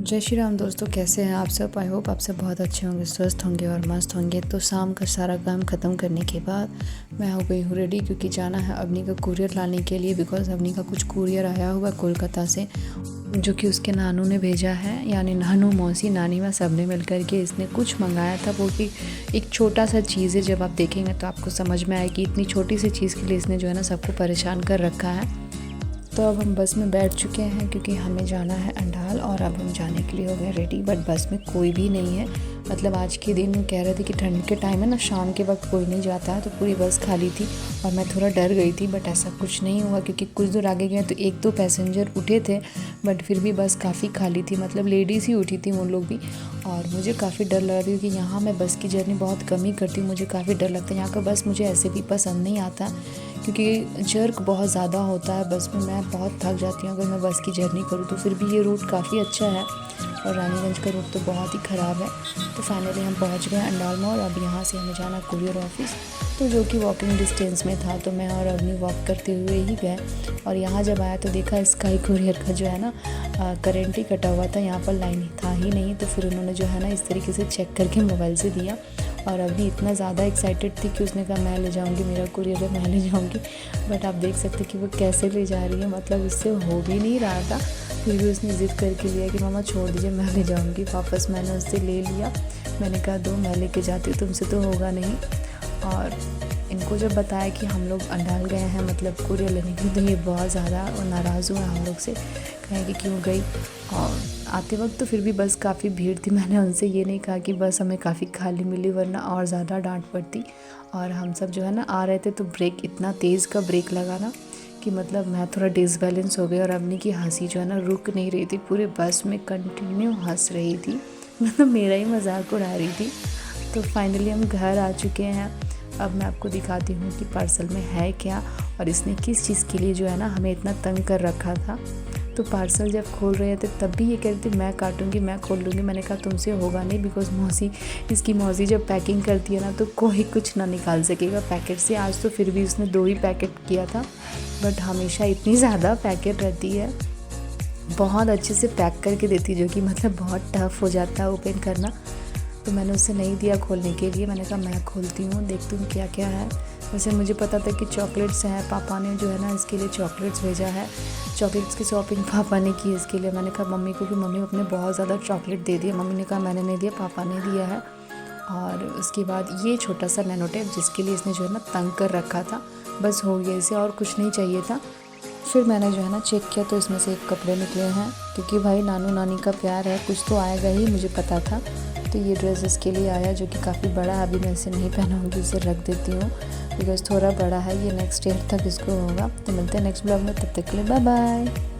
जय श्री राम दोस्तों, कैसे हैं आप सब। आई होप आप सब बहुत अच्छे होंगे, स्वस्थ होंगे और मस्त होंगे। तो शाम का सारा काम ख़त्म करने के बाद मैं हो गई हूँ रेडी, क्योंकि जाना है अवनी का कुरियर लाने के लिए। बिकॉज़ अवनी का कुछ कुरियर आया हुआ कोलकाता से, जो कि उसके नानू ने भेजा है, यानी नानू, मौसी, नानी माँ सब ने मिल कर के इसने कुछ मंगाया था। वो भी एक छोटा सा चीज़ है, जब आप देखेंगे तो आपको समझ में आए कि इतनी छोटी सी चीज़ के लिए इसने जो है ना सबको परेशान कर रखा है। तो अब हम बस में बैठ चुके हैं, क्योंकि हमें जाना है अंडाल, और अब हम जाने के लिए हो गए रेडी। बट बस में कोई भी नहीं है। मतलब आज के दिन कह रहे थे कि ठंड के टाइम है ना, शाम के वक्त कोई नहीं जाता है, तो पूरी बस खाली थी और मैं थोड़ा डर गई थी। बट ऐसा कुछ नहीं हुआ, क्योंकि कुछ दूर आगे गए तो एक दो पैसेंजर उठे थे, बट फिर भी बस काफ़ी खाली थी। मतलब लेडीज़ ही उठी थी वो लोग भी। और मुझे काफ़ी डर लग रही थी, क्योंकि यहाँ मैं बस की जर्नी बहुत कम ही करती हूँ। मुझे काफ़ी डर लगता है यहाँ का बस, मुझे ऐसे भी पसंद नहीं आता, क्योंकि जर्क बहुत ज़्यादा होता है बस में। मैं बहुत थक जाती हूँ अगर मैं बस की जर्नी करूँ तो। फिर भी ये रूट काफ़ी अच्छा है, और रानीगंज का रूट तो बहुत ही ख़राब है। तो फाइनली हम पहुँच गए अंडाल में, और अब यहाँ से हमें जाना कुरियर ऑफिस, तो जो कि वॉकिंग डिस्टेंस में था। तो मैं और अवनी वॉक करते हुए ही गए, और यहाँ जब आया तो देखा स्काई कुरियर का जो है ना करंट ही कटा हुआ था, यहाँ पर लाइन था ही नहीं। तो फिर उन्होंने जो है ना इस तरीके से चेक करके मोबाइल से दिया, और अभी इतना ज़्यादा एक्साइटेड थी कि उसने कहा मैं ले जाऊंगी, मेरा कुरियर है, मैं ले जाऊंगी। बट आप देख सकते कि वो कैसे ले जा रही है, मतलब उससे हो भी नहीं रहा था। फिर भी उसने ज़िद करके लिया कि मामा छोड़ दीजिए, मैं ले जाऊंगी। वापस मैंने उससे ले लिया। मैंने कहा दो, मैं लेके जाती हूँ, तुमसे तो होगा नहीं। और इनको जब बताया कि हम लोग अंडाल गए हैं मतलब कुरियर लेने के लिए, तो ये बहुत ज़्यादा नाराज़ हुआ हम लोग से, कहें कि क्यों गई। और आते वक्त तो फिर भी बस काफ़ी भीड़ थी। मैंने उनसे ये नहीं कहा कि बस हमें काफ़ी खाली मिली, वरना और ज़्यादा डांट पड़ती। और हम सब जो है ना आ रहे थे, तो ब्रेक इतना तेज़ का ब्रेक लगा ना कि मतलब मैं थोड़ा डिसबैलेंस हो गई, और अवनी की हंसी जो है ना रुक नहीं रही थी। पूरे बस में कंटिन्यू हंस रही थी, मतलब मेरा ही मजाक उड़ा रही थी। तो फाइनली हम घर आ चुके हैं। अब मैं आपको दिखाती हूँ कि पार्सल में है क्या, और इसने किस चीज़ के लिए जो है ना हमें इतना तंग कर रखा था। तो पार्सल जब खोल रहे थे तब भी ये कह रही थी मैं काटूंगी, मैं खोल लूँगी। मैंने कहा तुमसे होगा नहीं, बिकॉज़ इसकी मौसी जब पैकिंग करती है ना, तो कोई कुछ ना निकाल सकेगा पैकेट से। आज तो फिर भी उसने 2 ही पैकेट किया था, बट हमेशा इतनी ज़्यादा पैकेट रहती है, बहुत अच्छे से पैक करके देती, जो कि मतलब बहुत टफ हो जाता है ओपन करना। तो मैंने उसे नहीं दिया खोलने के लिए। मैंने कहा मैं खोलती हूँ, देखती हूँ क्या क्या है। वैसे मुझे पता था कि चॉकलेट्स हैं, पापा ने जो है ना इसके लिए चॉकलेट्स भेजा है। चॉकलेट्स की शॉपिंग पापा ने की इसके लिए। मैंने कहा मम्मी को कि मम्मी अपने बहुत ज़्यादा चॉकलेट दे दिया। मम्मी ने कहा मैंने नहीं दिया, पापा ने दिया है। और उसके बाद ये छोटा सा नैनो टेप, जिसके लिए इसने जो है ना तंग कर रखा था। बस हो गया, इसे और कुछ नहीं चाहिए था। फिर मैंने जो है ना चेक किया, तो इसमें से एक कपड़े निकले हैं, क्योंकि भाई नानू नानी का प्यार है, कुछ तो आएगा ही, मुझे पता था। तो ये ड्रेस इसके लिए आया, जो कि काफ़ी बड़ा है। अभी मैं इसे नहीं पहनाऊँगी, इसे रख देती हूँ, बिकॉज़ थोड़ा बड़ा है। ये नेक्स्ट ईयर तक इसको होगा। तो मिलते हैं नेक्स्ट ब्लॉग में, तब तक के लिए बाय बाय।